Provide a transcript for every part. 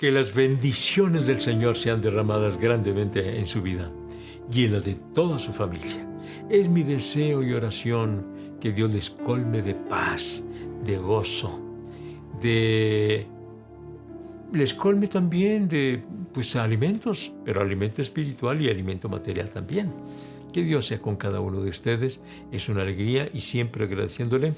que las bendiciones del Señor sean derramadas grandemente en su vida y en la de toda su familia. Es mi deseo y oración que Dios les colme de paz, de gozo, les colme también de alimentos, pero alimento espiritual y alimento material también. Que Dios sea con cada uno de ustedes. Es una alegría y siempre agradeciéndole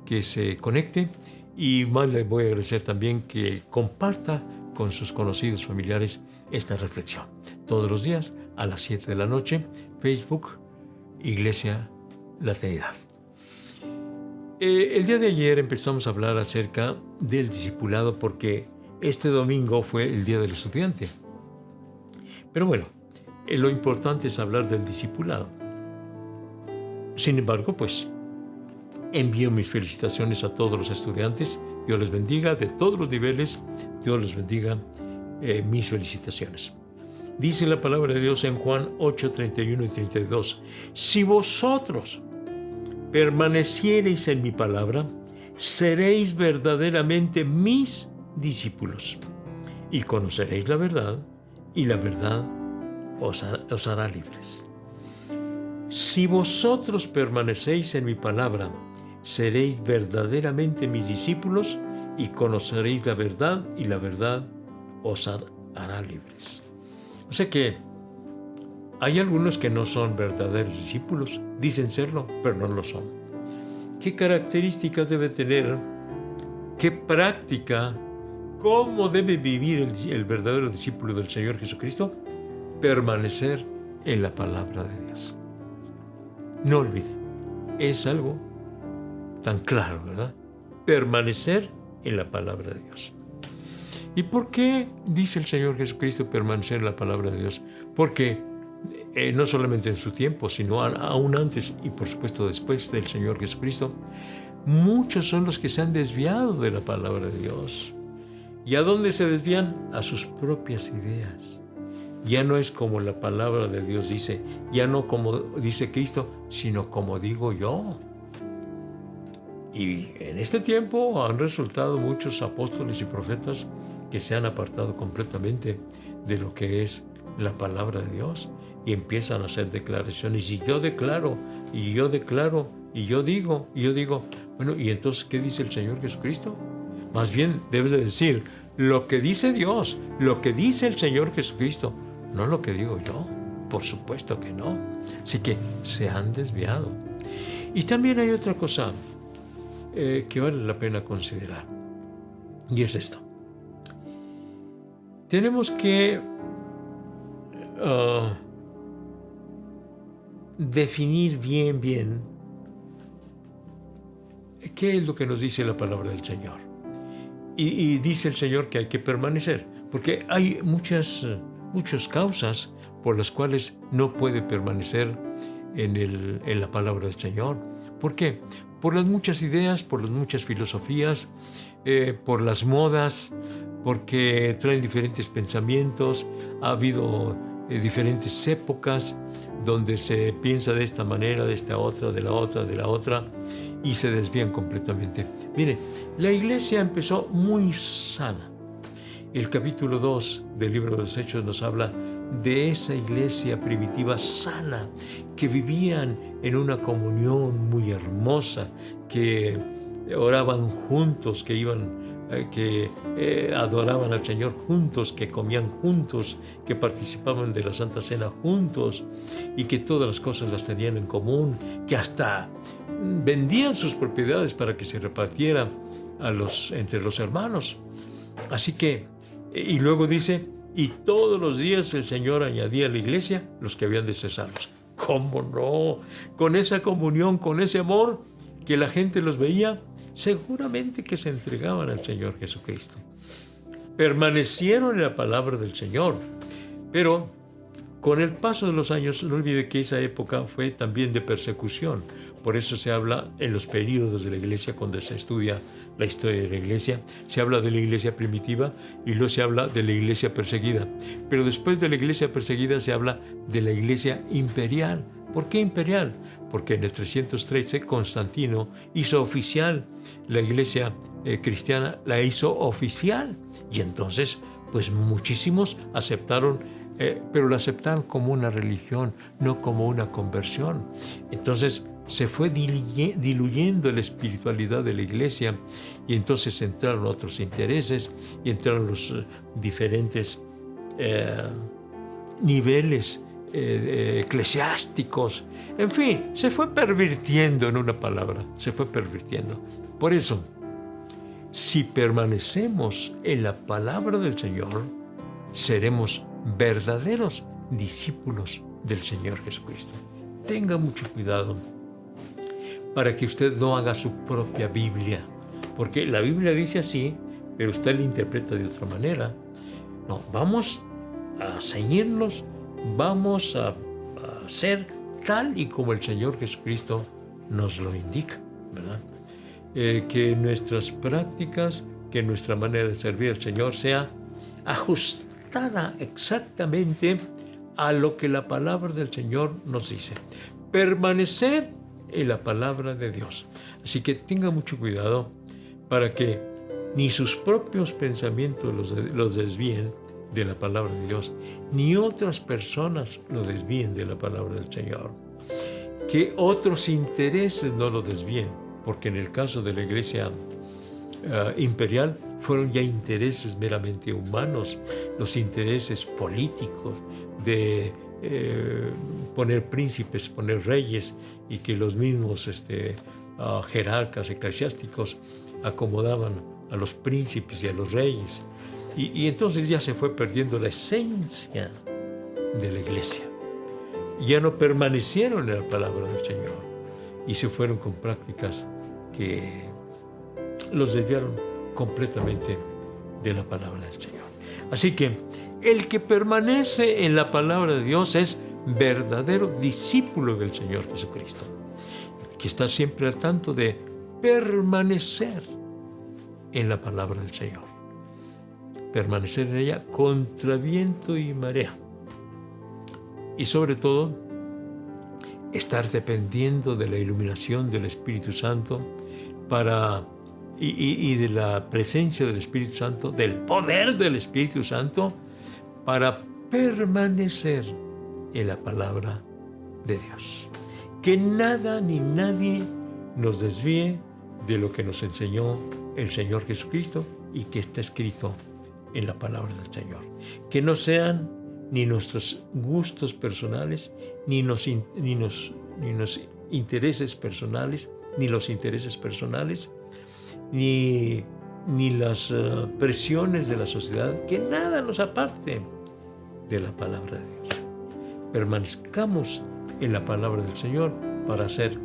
que se conecte, y más le voy a agradecer también que comparta con sus conocidos familiares esta reflexión. Todos los días a las 7 de la noche, Facebook, Iglesia La Trinidad. El día de ayer empezamos a hablar acerca del discipulado porque este domingo fue el Día del Estudiante. Pero bueno, lo importante es hablar del discipulado. Sin embargo, envío mis felicitaciones a todos los estudiantes. Dios les bendiga de todos los niveles. Dios les bendiga. Mis felicitaciones. Dice la palabra de Dios en Juan 8, 31 y 32. Si vosotros permaneciereis en mi palabra, seréis verdaderamente mis discípulos y conoceréis la verdad, y la verdad os hará libres. Si vosotros permanecéis en mi palabra, seréis verdaderamente mis discípulos y conoceréis la verdad, y la verdad os hará libres. O sea que hay algunos que no son verdaderos discípulos, dicen serlo, pero no lo son. ¿Qué características debe tener? ¿Qué práctica? ¿Cómo debe vivir el verdadero discípulo del Señor Jesucristo? Permanecer en la palabra de Dios. No olviden, es algo tan claro, ¿verdad? Permanecer en la palabra de Dios. ¿Y por qué dice el Señor Jesucristo permanecer en la palabra de Dios? Porque no solamente en su tiempo, sino aún antes y por supuesto después del Señor Jesucristo, muchos son los que se han desviado de la palabra de Dios. ¿Y a dónde se desvían? A sus propias ideas. Ya no es como la palabra de Dios dice, ya no como dice Cristo, sino como digo yo. Y en este tiempo han resultado muchos apóstoles y profetas que se han apartado completamente de lo que es la palabra de Dios y empiezan a hacer declaraciones. Y yo declaro, y yo declaro, y yo digo. Bueno, ¿y entonces qué dice el Señor Jesucristo? Más bien debes de decir lo que dice Dios, lo que dice el Señor Jesucristo, no lo que digo yo. Por supuesto que no. Así que se han desviado. Y también hay otra cosa que vale la pena considerar, y es esto. Tenemos que definir bien qué es lo que nos dice la palabra del Señor. Y dice el Señor que hay que permanecer, porque hay muchas causas por las cuales no puede permanecer en la palabra del Señor. ¿Por qué? Por las muchas ideas, por las muchas filosofías, por las modas, porque traen diferentes pensamientos. Ha habido diferentes épocas donde se piensa de esta manera, de esta otra, de la otra, y se desvían completamente. Mire, la iglesia empezó muy sana. El capítulo 2 del libro de los Hechos nos habla de esa iglesia primitiva sana, que vivían en una comunión muy hermosa, que oraban juntos, que adoraban al Señor juntos, que comían juntos, que participaban de la Santa Cena juntos, y que todas las cosas las tenían en común, que hasta vendían sus propiedades para que se repartiera entre los hermanos. Así que, y luego dice, y todos los días el Señor añadía a la iglesia los que habían de ser salvos. ¿Cómo no? Con esa comunión, con ese amor que la gente los veía, seguramente que se entregaban al Señor Jesucristo. Permanecieron en la palabra del Señor. Pero con el paso de los años, no olvide que esa época fue también de persecución. Por eso se habla en los períodos de la iglesia, cuando se estudia la historia de la iglesia, se habla de la iglesia primitiva y luego se habla de la iglesia perseguida. Pero después de la iglesia perseguida se habla de la iglesia imperial. ¿Por qué imperial? Porque en el 313 Constantino hizo oficial la iglesia cristiana, la hizo oficial. Y entonces pues muchísimos aceptaron, pero lo aceptaron como una religión, no como una conversión. Entonces se fue diluyendo la espiritualidad de la iglesia, y entonces entraron otros intereses y entraron los diferentes niveles eclesiásticos. En fin, se fue pervirtiendo, en una palabra, se fue pervirtiendo. Por eso, si permanecemos en la palabra del Señor, seremos verdaderos discípulos del Señor Jesucristo. Tenga mucho cuidado para que usted no haga su propia Biblia, porque la Biblia dice así, pero usted la interpreta de otra manera. No, vamos a ceñirnos, vamos a ser tal y como el Señor Jesucristo nos lo indica, ¿verdad? Que nuestras prácticas, que nuestra manera de servir al Señor sea ajustada exactamente a lo que la palabra del Señor nos dice. Permanecer en la palabra de Dios. Así que tenga mucho cuidado para que ni sus propios pensamientos los desvíen de la palabra de Dios, ni otras personas lo desvíen de la palabra del Señor. Que otros intereses no lo desvíen, porque en el caso de la iglesia imperial fueron ya intereses meramente humanos, los intereses políticos de poner príncipes, poner reyes, y que los mismos jerarcas eclesiásticos acomodaban a los príncipes y a los reyes. Y entonces ya se fue perdiendo la esencia de la iglesia. Ya no permanecieron en la palabra del Señor y se fueron con prácticas que los desviaron completamente de la palabra del Señor. Así que el que permanece en la palabra de Dios es verdadero discípulo del Señor Jesucristo. Hay que estar siempre al tanto de permanecer en la palabra del Señor. Permanecer en ella contra viento y marea. Y sobre todo, estar dependiendo de la iluminación del Espíritu Santo y de la presencia del Espíritu Santo, del poder del Espíritu Santo, para permanecer en la palabra de Dios. Que nada ni nadie nos desvíe de lo que nos enseñó el Señor Jesucristo y que está escrito en la palabra del Señor. Que no sean ni nuestros gustos personales, ni los intereses personales, ni las presiones de la sociedad, que nada nos aparte de la palabra de Dios. Permanezcamos en la palabra del Señor para ser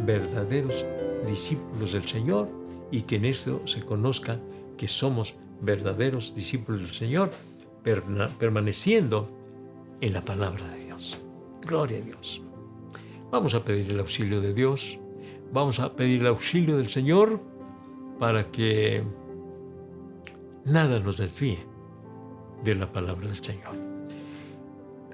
verdaderos discípulos del Señor, y que en esto se conozca que somos verdaderos discípulos del Señor, permaneciendo en la palabra de Dios. Gloria a Dios. Vamos a pedir el auxilio de Dios, vamos a pedir el auxilio del Señor para que nada nos desvíe de la palabra del Señor.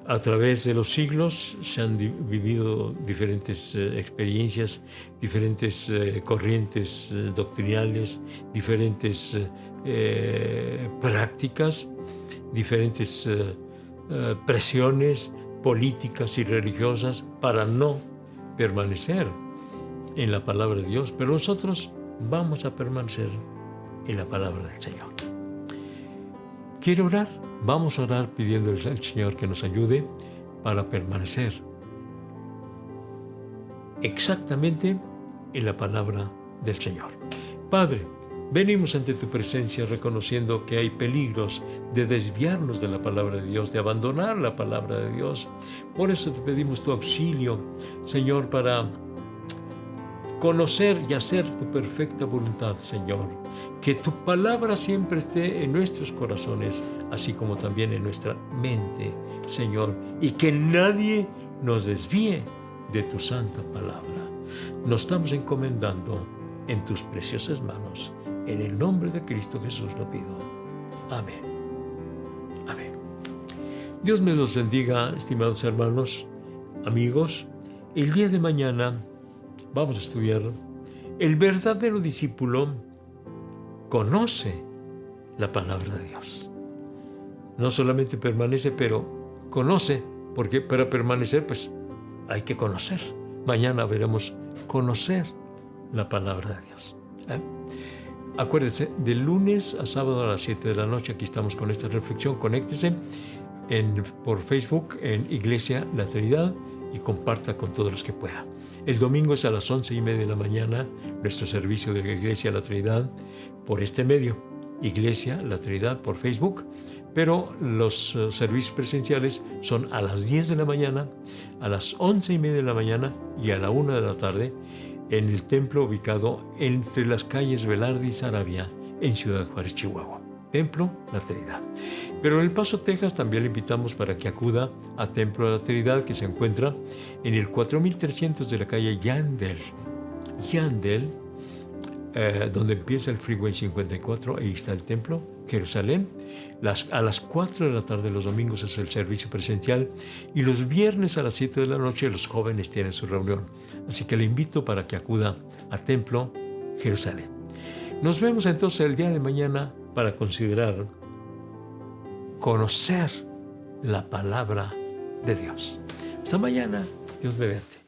A través de los siglos se han vivido diferentes experiencias, diferentes corrientes doctrinales, diferentes prácticas, diferentes presiones políticas y religiosas para no permanecer en la palabra de Dios, pero nosotros vamos a permanecer en la palabra del Señor. ¿Quiere orar? Vamos a orar pidiéndole al Señor que nos ayude para permanecer exactamente en la palabra del Señor. Padre, venimos ante tu presencia reconociendo que hay peligros de desviarnos de la palabra de Dios, de abandonar la palabra de Dios. Por eso te pedimos tu auxilio, Señor, para conocer y hacer tu perfecta voluntad, Señor. Que tu palabra siempre esté en nuestros corazones, así como también en nuestra mente, Señor, y que nadie nos desvíe de tu santa palabra. Nos estamos encomendando en tus preciosas manos. En el nombre de Cristo Jesús lo pido. Amén. Amén. Dios me los bendiga, estimados hermanos, amigos. El día de mañana vamos a estudiar: el verdadero discípulo conoce la palabra de Dios. no solamente permanece, pero conoce, porque para permanecer, pues hay que conocer. Mañana veremos conocer la palabra de Dios. Acuérdese, de lunes a sábado a las 7 de la noche, aquí estamos con esta reflexión. Conéctese por Facebook en Iglesia La Trinidad y comparta con todos los que pueda. El domingo es a las 11:30 de la mañana, nuestro servicio de Iglesia La Trinidad por este medio, Iglesia La Trinidad por Facebook, pero los servicios presenciales son a las 10 de la mañana, a las 11:30 de la mañana y a la 1 de la tarde en el templo ubicado entre las calles Velarde y Saravia en Ciudad Juárez, Chihuahua. Templo La Trinidad. Pero en El Paso, Texas, también le invitamos para que acuda a Templo La Trinidad, que se encuentra en el 4300 de la calle Yandel, donde empieza el Freeway 54, ahí está el templo, Jerusalén. A las 4 de la tarde los domingos es el servicio presencial y los viernes a las 7 de la noche los jóvenes tienen su reunión. Así que le invito para que acuda a Templo Jerusalén. Nos vemos entonces el día de mañana para considerar conocer la palabra de Dios. Hasta mañana, Dios mediante.